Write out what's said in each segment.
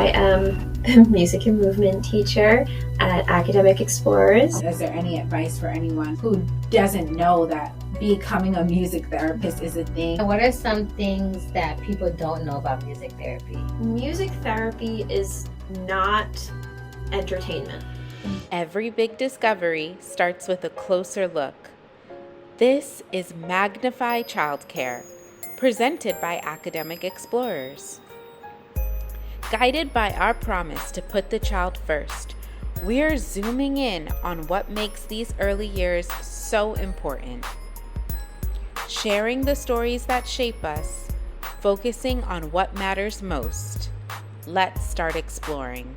I am the music and movement teacher at Academic Explorers. Is there any advice for anyone who doesn't know that becoming a music therapist is a thing? What are some things that people don't know about music therapy? Music therapy is not entertainment. Every big discovery starts with a closer look. This is Magnify Childcare, presented by Academic Explorers. Guided by our promise to put the child first, we're zooming in on what makes these early years so important. Sharing the stories that shape us, focusing on what matters most. Let's start exploring.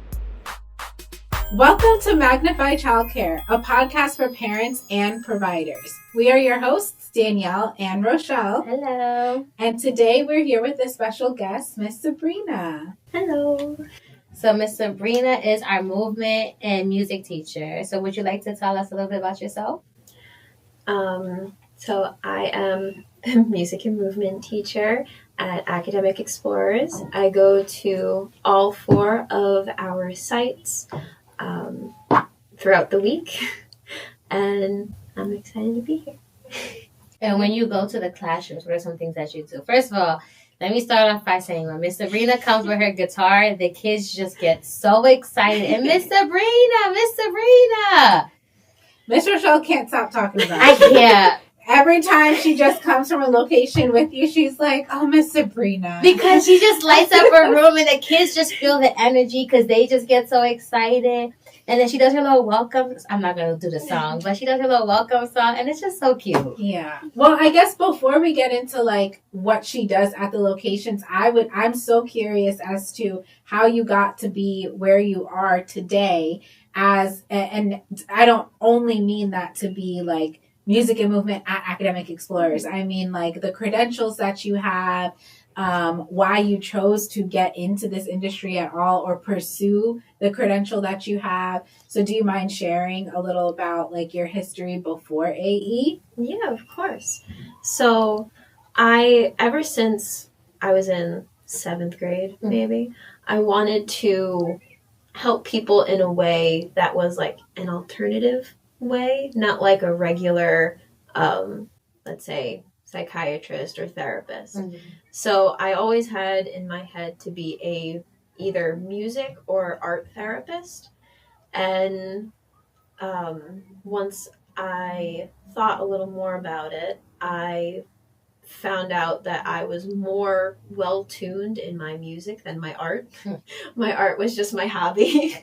Welcome to Magnify Childcare, a podcast for parents and providers. We are your hosts, Danielle and Rochelle. Hello. And today we're here with a special guest, Miss Sabrina. Hello. So Miss Sabrina is our movement and music teacher. So would you like to tell us a little bit about yourself? So I am the music and movement teacher at Academic Explorers. I go to all 4 of our sites throughout the week, and I'm excited to be here. And when you go to the classrooms, what are some things that you do? First of all, let me start off by saying when Miss Sabrina comes with her guitar, the kids just get so excited. And Miss Sabrina! Miss Rochelle can't stop talking about I it. can't. Every time she just comes from a location with you, she's like, oh, Miss Sabrina. Because she just lights up her room and the kids just feel the energy because they just get so excited. And then she does her little welcome. I'm not going to do the song, but she does her little welcome song and it's just so cute. Yeah. Well, I guess before we get into like what she does at the locations, I'm so curious as to how you got to be where you are today and I don't only mean that to be like music and movement at Academic Explorers. I mean, like the credentials that you have, why you chose to get into this industry at all or pursue the credential that you have. So do you mind sharing a little about like your history before AE? Yeah, of course. So ever since I was in 7th grade, maybe, I wanted to help people in a way that was like an alternative way, not like a regular, let's say, psychiatrist or therapist. Mm-hmm. So I always had in my head to be either music or art therapist. And once I thought a little more about it, I found out that I was more well-tuned in my music than my art. My art was just my hobby.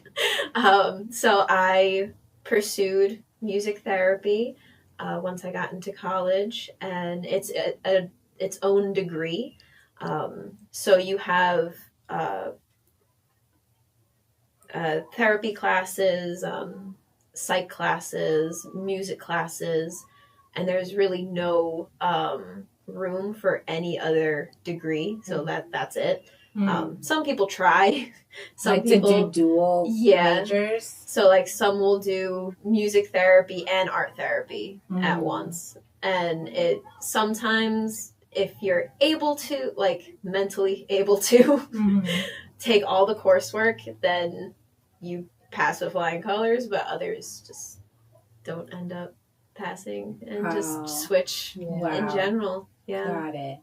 So I pursued music therapy once I got into college, and it's its own degree. So you have therapy classes, psych classes, music classes, and there's really no room for any other degree. So that's it. Some people try. Some people to do dual majors. So like some will do music therapy and art therapy at once. And it sometimes, if you're able to, like mentally able to take all the coursework, then you pass with flying colors, but others just don't end up passing and just switch in general. Yeah. Got it.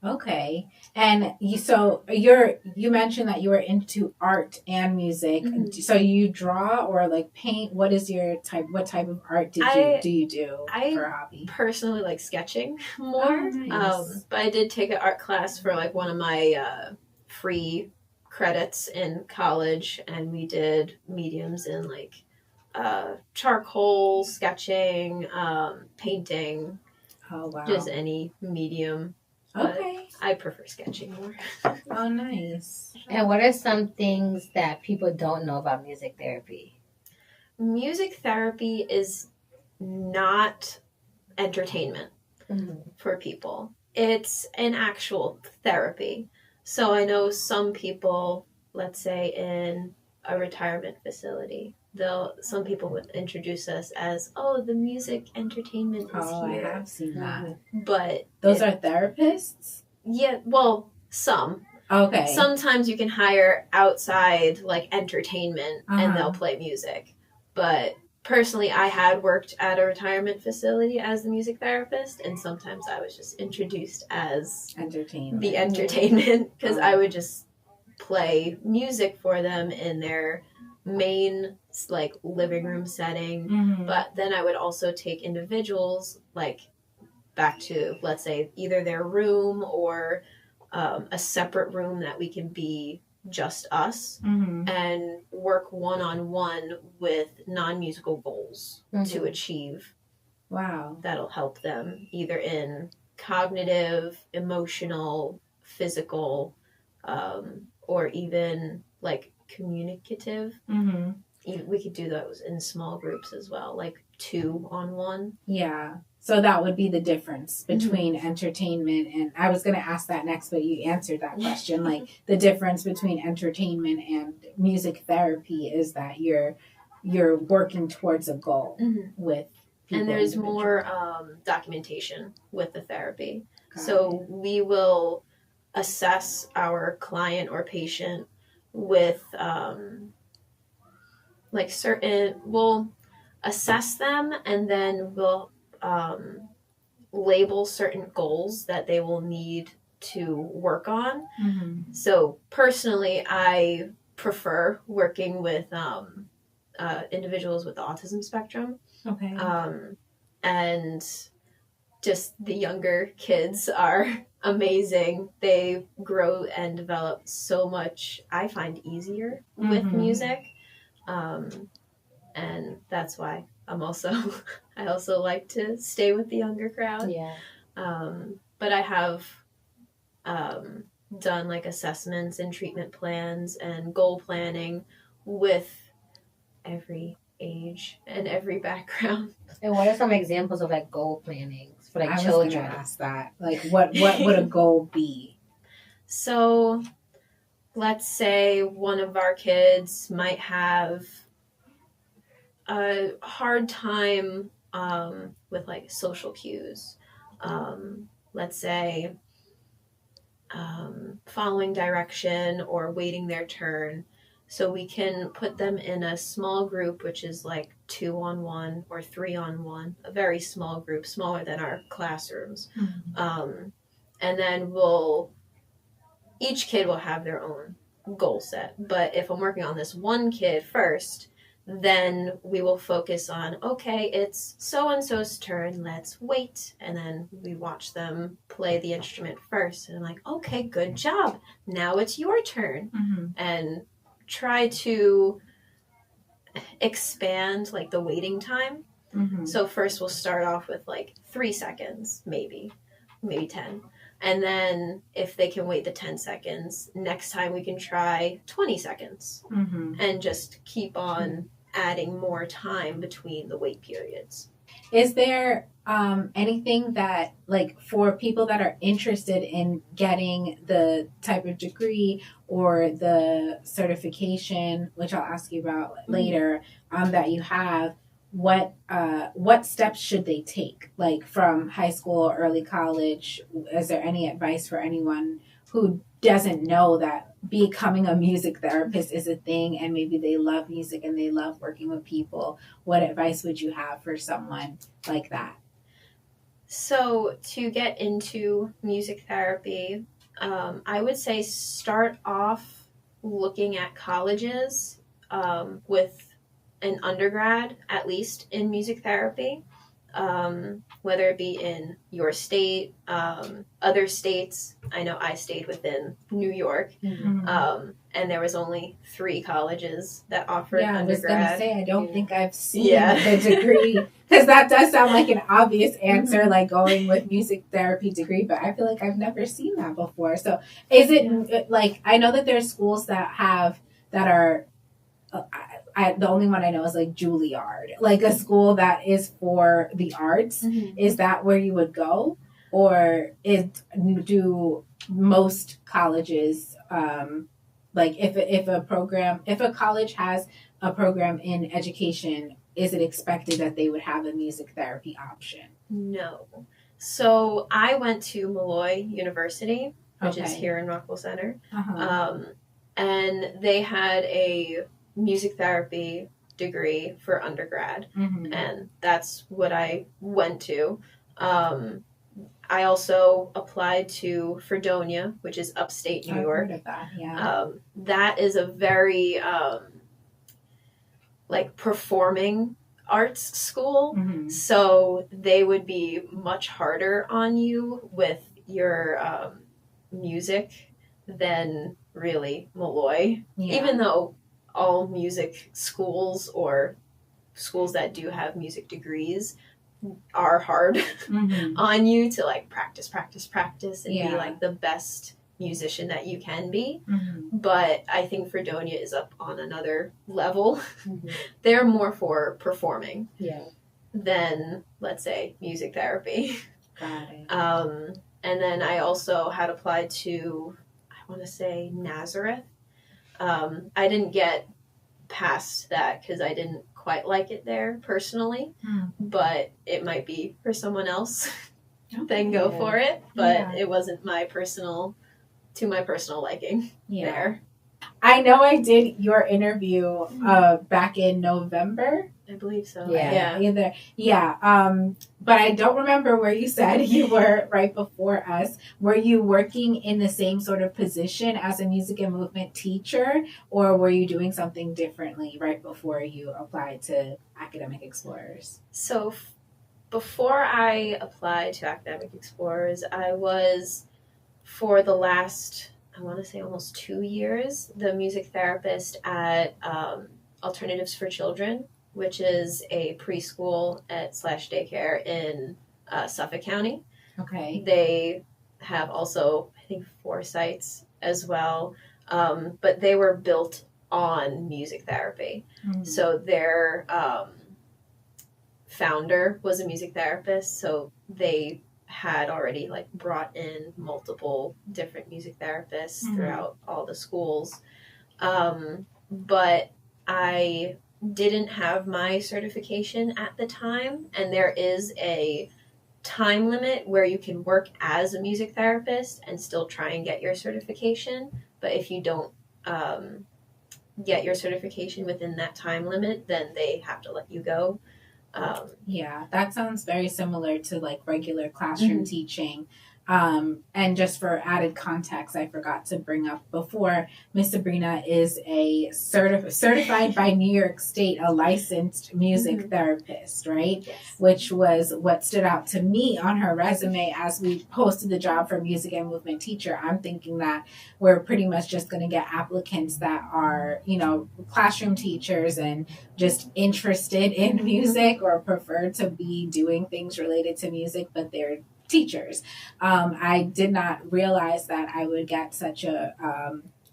Okay. And you mentioned that you were into art and music. Mm-hmm. So you draw or like paint? What is your type? What type of art do you do for a hobby? I personally like sketching more. Oh, nice. But I did take an art class for like one of my free credits in college, and we did mediums in like charcoal, sketching, painting. Oh, wow. Just any medium. Okay. I prefer sketching more. Oh, nice. And what are some things that people don't know about music therapy? Music therapy is not entertainment for people. It's an actual therapy. So I know some people, let's say in a retirement facility, some people would introduce us as, the music entertainment is here. I have seen that. But those are therapists? Yeah, well, some. Okay. Sometimes you can hire outside like entertainment and they'll play music. But personally, I had worked at a retirement facility as the music therapist, and sometimes I was just introduced as the entertainment because I would just play music for them in their main like living room setting. But then I would also take individuals like back to, let's say, either their room or a separate room that we can be just us and work one-on-one with non-musical goals to achieve. Wow. That'll help them either in cognitive, emotional, physical, or even like communicative. We could do those in small groups as well, like 2-on-1. Yeah. So that would be the difference between entertainment and, I was going to ask that next, but you answered that question. Like the difference between entertainment and music therapy is that you're working towards a goal with people. And there's more documentation with the therapy. So we will assess our client or patient with like we'll assess them and then we'll label certain goals that they will need to work on. So personally, I prefer working with individuals with the autism spectrum. Okay. And just the younger kids are amazing. They grow and develop so much, I find, easier with music. And that's why I also like to stay with the younger crowd. Yeah. But I have done like assessments and treatment plans and goal planning with every age and every background. And what are some examples of like goal planning for like children? I was going to ask that. Like what would a goal be? So let's say one of our kids might have a hard time with like social cues. Let's say following direction or waiting their turn. So we can put them in a small group, which is like 2-on-1 or 3-on-1, a very small group, smaller than our classrooms. And then each kid will have their own goal set. But if I'm working on this one kid first, then we will focus on, okay, it's so-and-so's turn, let's wait. And then we watch them play the instrument first. And I'm like, okay, good job. Now it's your turn. And try to expand like the waiting time. So first we'll start off with like 3 seconds, maybe 10. And then if they can wait the 10 seconds, next time we can try 20 seconds and just keep on adding more time between the wait periods. Is there anything that, like, for people that are interested in getting the type of degree or the certification, which I'll ask you about later, that you have, what steps should they take? Like from high school or early college, is there any advice for anyone who doesn't know that becoming a music therapist is a thing and maybe they love music and they love working with people? What advice would you have for someone like that? So to get into music therapy, I would say start off looking at colleges with an undergrad, at least, in music therapy, whether it be in your state, other states. I know I stayed within New York, and there was only 3 colleges that offered undergrad. I was going to say, I don't think I've seen the degree, because that does sound like an obvious answer, like going with music therapy degree, but I feel like I've never seen that before. So is it, like, I know that there's schools that are, the only one I know is like Juilliard, like a school that is for the arts. Is that where you would go? Or do most colleges, like if a college has a program in education, is it expected that they would have a music therapy option? No. So I went to Malloy University, which is here in Rockwell Center. Uh-huh. And they had a music therapy degree for undergrad, and that's what I went to. I also applied to Fredonia, which is upstate New York. I've heard of that, yeah. That is a very like performing arts school, so they would be much harder on you with your music than really Malloy. Yeah. Even though all music schools or schools that do have music degrees are hard on you to like practice and be like the best musician that you can be. But I think Fredonia is up on another level. They're more for performing than, let's say, music therapy. Got it. And then I also had applied to, I want to say, Nazareth. I didn't get past that because I didn't quite like it there personally, but it might be for someone else. Then go for it. But it wasn't my personal liking there. I know I did your interview back in November. I believe so. But I don't remember where you said you were right before us. Were you working in the same sort of position as a music and movement teacher, or were you doing something differently right before you applied to Academic Explorers? So before I applied to Academic Explorers, I was, for the last, I want to say almost 2 years, the music therapist at Alternatives for Children, which is a preschool / daycare in Suffolk County. Okay. They have also, I think, 4 sites as well, but they were built on music therapy. So their founder was a music therapist, so they had already like brought in multiple different music therapists throughout all the schools. But I didn't have my certification at the time, and there is a time limit where you can work as a music therapist and still try and get your certification. But if you don't get your certification within that time limit, then they have to let you go. That sounds very similar to like regular classroom teaching. And just for added context, I forgot to bring up before, Miss Sabrina is a certified by New York State, a licensed music therapist, right? Yes. Which was what stood out to me on her resume as we posted the job for music and movement teacher. I'm thinking that we're pretty much just going to get applicants that are, classroom teachers and just interested in music or prefer to be doing things related to music, but they're teachers. I did not realize that I would get such a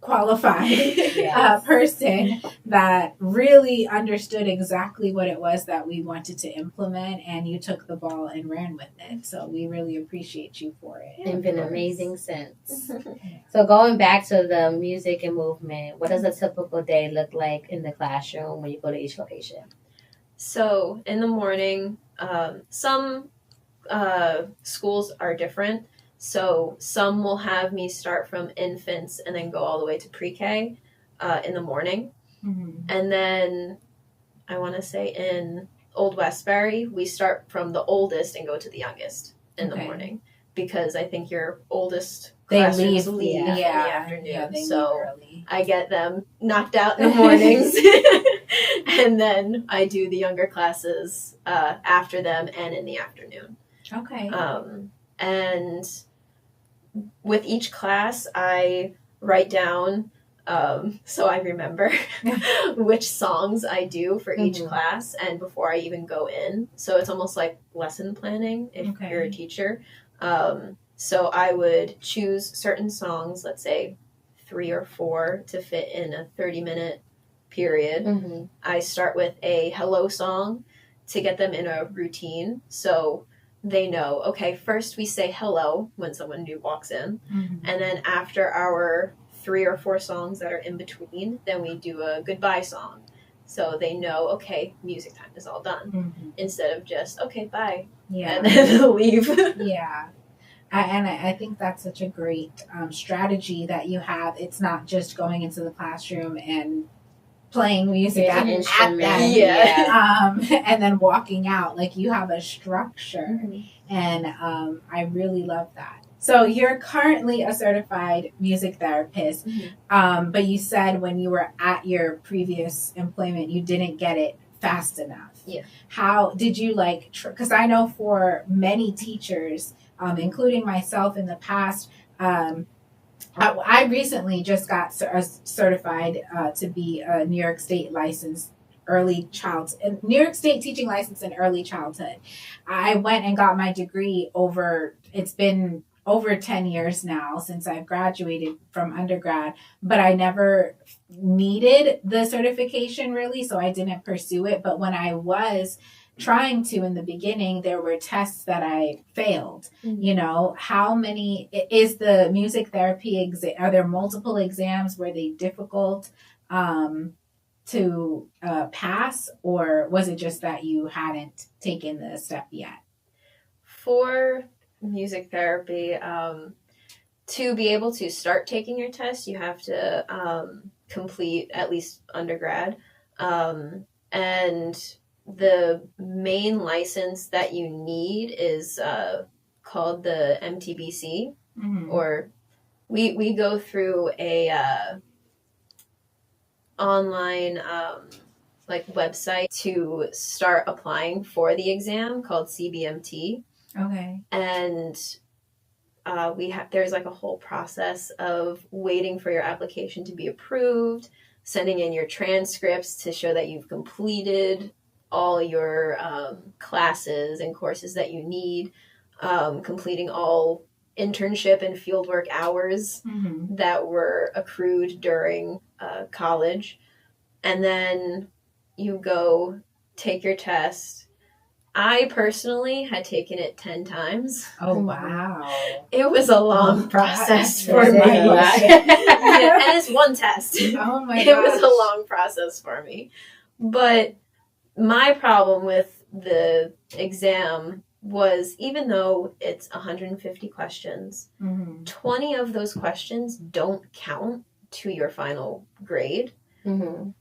qualified person that really understood exactly what it was that we wanted to implement, and you took the ball and ran with it. So we really appreciate you for it. It's been amazing since. So going back to the music and movement, what does a typical day look like in the classroom when you go to each location? So in the morning, some schools are different. So some will have me start from infants and then go all the way to pre-K in the morning. And then I want to say in Old Westbury, we start from the oldest and go to the youngest in the morning, because I think your oldest classrooms leave in the afternoon. So I get them knocked out in the mornings. And then I do the younger classes after them and in the afternoon. Okay. And with each class, I write down so I remember which songs I do for each class, and before I even go in. So it's almost like lesson planning if you're a teacher. So I would choose certain songs, let's say 3 or 4, to fit in a 30-minute period. I start with a hello song to get them in a routine. So they know, okay, first we say hello when someone new walks in. And then after our 3 or 4 songs that are in between, then we do a goodbye song. So they know, okay, music time is all done. Instead of just, okay, bye. And then leave. I think that's such a great strategy that you have. It's not just going into the classroom and playing music at them, and then walking out. Like, you have a structure, and I really love that. So you're currently a certified music therapist, but you said when you were at your previous employment, you didn't get it fast enough. Yeah. How did you because I know for many teachers, including myself in the past, I recently just got certified to be a New York State licensed New York State teaching license in early childhood. I went and got my degree it's been over 10 years now since I've graduated from undergrad, but I never needed the certification really, so I didn't pursue it. But when I was trying to in the beginning, there were tests that I failed. You know, how many is the music therapy exam? Are there multiple exams? Were they difficult to pass, or was it just that you hadn't taken the step yet? For music therapy, to be able to start taking your test, you have to complete at least undergrad, and the main license that you need is called the MTBC, or we go through a online website to start applying for the exam called CBMT. Okay. And there's a whole process of waiting for your application to be approved, sending in your transcripts to show that you've completed all your classes and courses that you need, completing all internship and fieldwork hours that were accrued during college. And then you go take your test. I personally had taken it 10 times. Oh, wow. It was a long process for me. Yeah, and it's one test. Oh my gosh. It was a long process for me. But my problem with the exam was, even though it's 150 questions, 20 of those questions don't count to your final grade.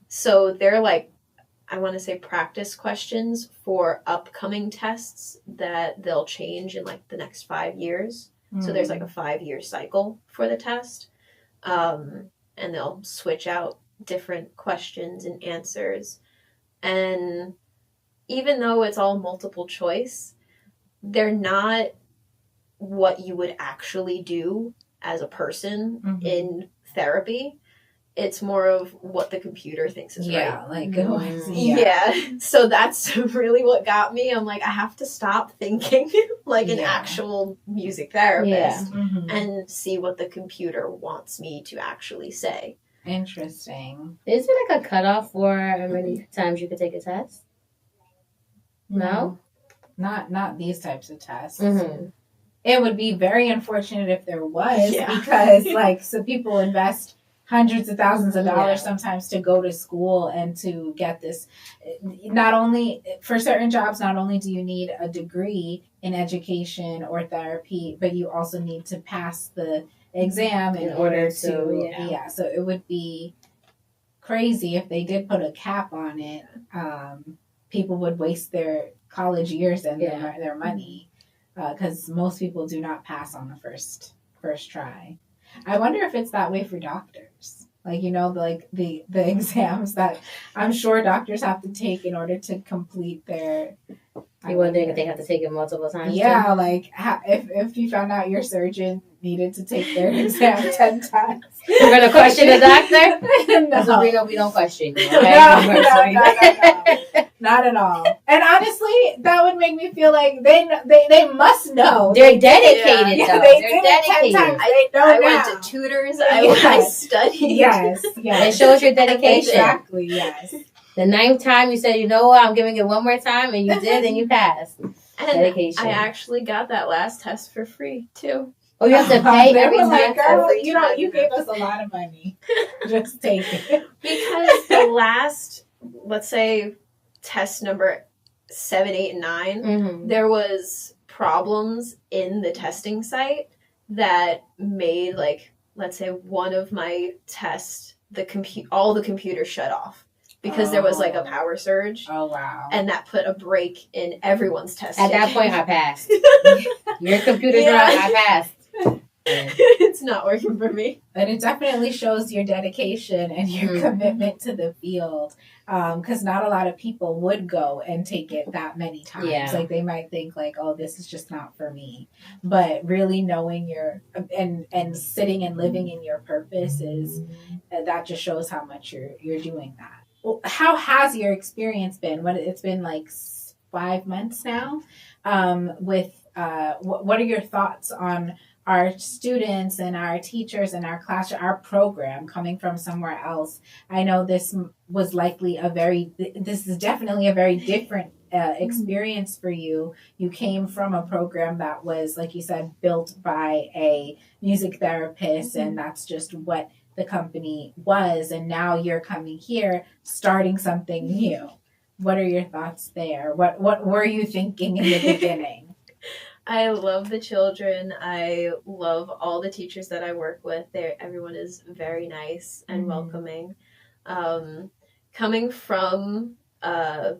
So they're I want to say practice questions for upcoming tests that they'll change in the next 5 years. So there's a 5-year cycle for the test. And they'll switch out different questions and answers. And even though it's all multiple choice, they're not what you would actually do as a person in therapy. It's more of what the computer thinks is right. Yeah. So that's really what got me. I'm I have to stop thinking an actual music therapist and see what the computer wants me to actually say. Interesting. Is there a cutoff for how many times you could take a test? No? Not these types of tests. It would be very unfortunate if there was, because so people invest hundreds of thousands of dollars sometimes to go to school and to get this. Not only for certain jobs, not only do you need a degree in education or therapy, but you also need to pass the exam in order to so it would be crazy if they did put a cap on it. People would waste their college years and their money, because most people do not pass on the first try. I wonder if it's that way for doctors. The exams that I'm sure doctors have to take in order to complete their. You're wondering if they have to take it multiple times? Yeah, if you found out your surgeon needed to take their exam 10 times. You're going to question the doctor? No. Sabrina, we don't question you. No. Not at all. And honestly, that would make me feel like they must know. They're dedicated, though. They They're did it 10 times. I went to tutors. I studied. Yes. It shows your dedication. Exactly, yes. The 9th time you said, you know what, I'm giving it one more time, and you did, and you passed. And dedication. I actually got that last test for free, too. Oh, you have to pay every time? Girl, you gave us a lot of money. Just take it. Because the last, let's say, test number 7, 8, and 9, there was problems in the testing site that made, like, let's say one of my tests, all the computers shut off because there was like a power surge. Oh, wow. And that put a break in everyone's testing. At that point, I passed. Your computer's wrong, I passed. It's not working for me. And it definitely shows your dedication and your commitment to the field. Because not a lot of people would go and take it that many times. Yeah. Like they might think like, oh, this is just not for me. But really knowing and sitting and living in your purpose that just shows how much you're doing that. Well, how has your experience been? It's been like 5 months now. What are your thoughts on our students and our teachers and our class, our program coming from somewhere else? I know this was likely this is definitely a very different experience for you. You came from a program that was, like you said, built by a music therapist, and that's just what the company was. And now you're coming here, starting something new. What are your thoughts there? What were you thinking in the beginning? I love the children. I love all the teachers that I work with. Everyone is very nice and welcoming. Coming from a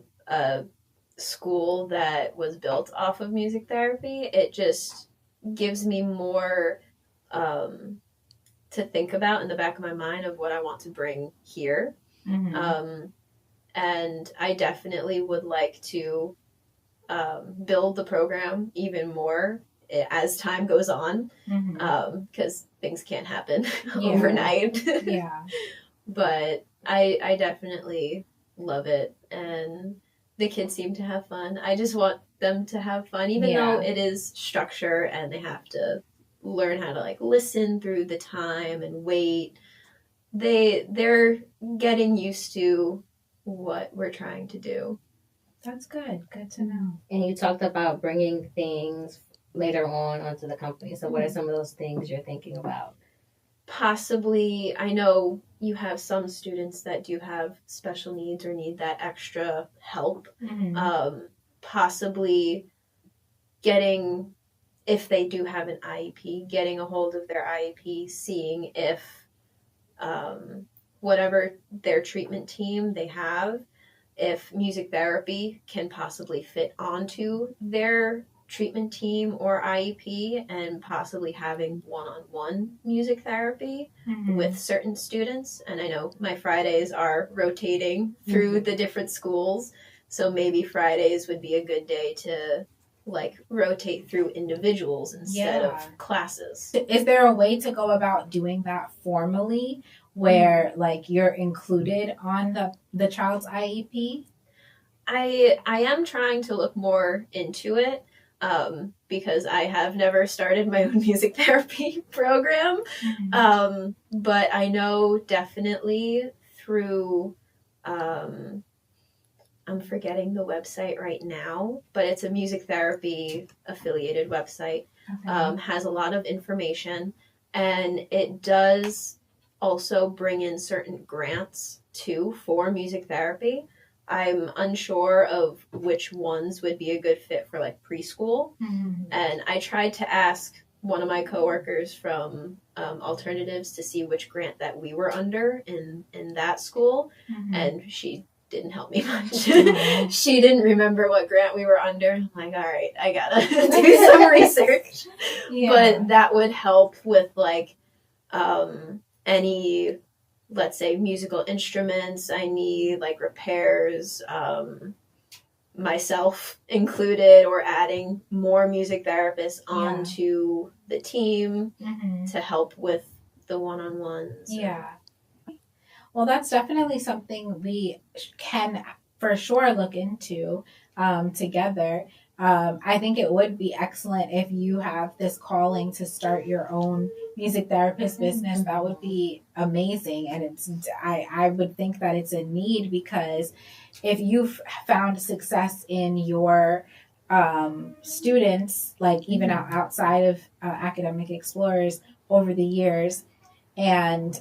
school that was built off of music therapy, it just gives me more to think about in the back of my mind of what I want to bring here. And I definitely would like to build the program even more as time goes on, because things can't happen overnight. But I definitely love it, and the kids seem to have fun. I just want them to have fun, even though it is structure and they have to learn how to like listen through the time and wait. They're getting used to what we're trying to do. That's good. Good to know. And you talked about bringing things later on onto the company. So what are some of those things you're thinking about? Possibly, I know you have some students that do have special needs or need that extra help. Possibly getting, if they do have an IEP, getting a hold of their IEP, seeing if whatever their treatment team they have, if music therapy can possibly fit onto their treatment team or IEP, and possibly having one-on-one music therapy with certain students. And I know my Fridays are rotating through the different schools, so maybe Fridays would be a good day to like rotate through individuals instead of classes. Is there a way to go about doing that formally, where like you're included on the child's IEP? I am trying to look more into it, because I have never started my own music therapy program. But I know definitely through, I'm forgetting the website right now, but it's a music therapy affiliated website, has a lot of information, and it does also bring in certain grants too for music therapy. I'm unsure of which ones would be a good fit for like preschool. And I tried to ask one of my coworkers from Alternatives to see which grant that we were under in that school. And she didn't help me much. She didn't remember what grant we were under. I'm like, all right, I gotta do some research. But that would help with like any, let's say, musical instruments I need, like repairs, myself included, or adding more music therapists onto the team to help with the one-on-ones. Well, that's definitely something we can for sure look into together. I think it would be excellent if you have this calling to start your own music therapist business. That would be amazing. And I would think that it's a need, because if you've found success in your students, like even outside of Academic Explorers over the years, and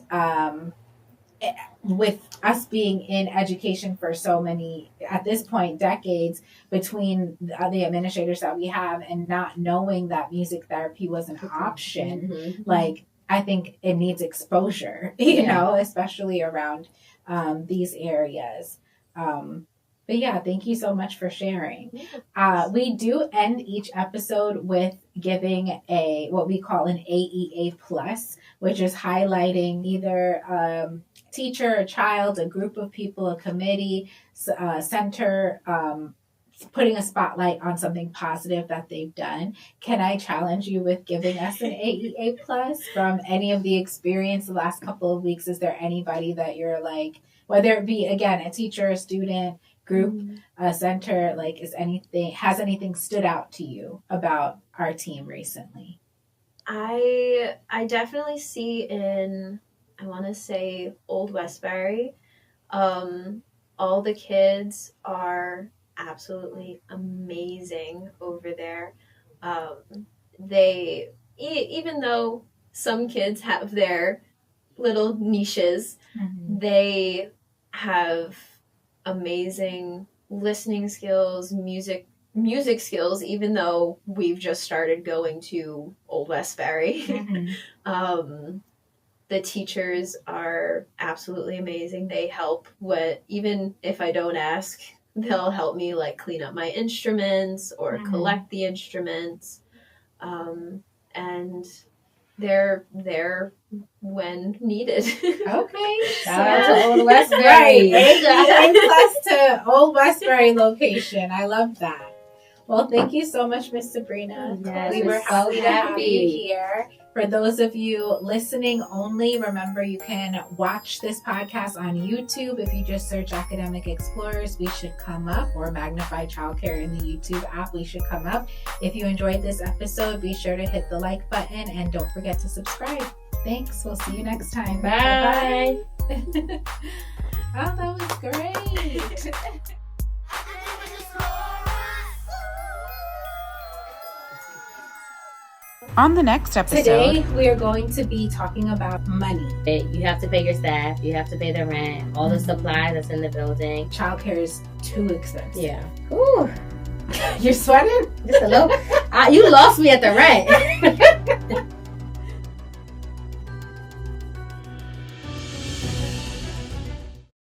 with us being in education for so many, at this point, decades, between the administrators that we have and not knowing that music therapy was an option, Mm-hmm. like, I think it needs exposure, you know, especially around these areas. But yeah, thank you so much for sharing. We do end each episode with giving what we call an AEA plus, which is highlighting either teacher, a child, a group of people, a committee, center, putting a spotlight on something positive that they've done. Can I challenge you with giving us an AEA plus from any of the experience the last couple of weeks? Is there anybody that you're like, whether it be, again, a teacher, a student, group, a center, like, has anything stood out to you about our team recently? I definitely see in, I want to say, Old Westbury, all the kids are absolutely amazing over there. They, even though some kids have their little niches, they have amazing listening skills, music skills, even though we've just started going to Old Westbury. The teachers are absolutely amazing. They help even if I don't ask, they'll help me like clean up my instruments or collect the instruments. And they're there when needed. Okay. Shout out to Old Westbury. Right. A plus to Old Westbury location. I love that. Well, thank you so much, Miss Sabrina. Yes, We were so happy to have you happy. here. For those of you listening only, remember you can watch this podcast on YouTube. If you just search Academic Explorers, we should come up, or Magnify Childcare in the YouTube app, we should come up. If you enjoyed this episode, be sure to hit the like button and don't forget to subscribe. Thanks. We'll see you next time. Bye. Bye-bye. Oh, that was great. On the next episode, Today, we are going to be talking about money. You have to pay your staff. You have to pay the rent. All the supplies that's in the building. Childcare is too expensive. Yeah. Ooh, You're sweating? just a little. You lost me at the rent.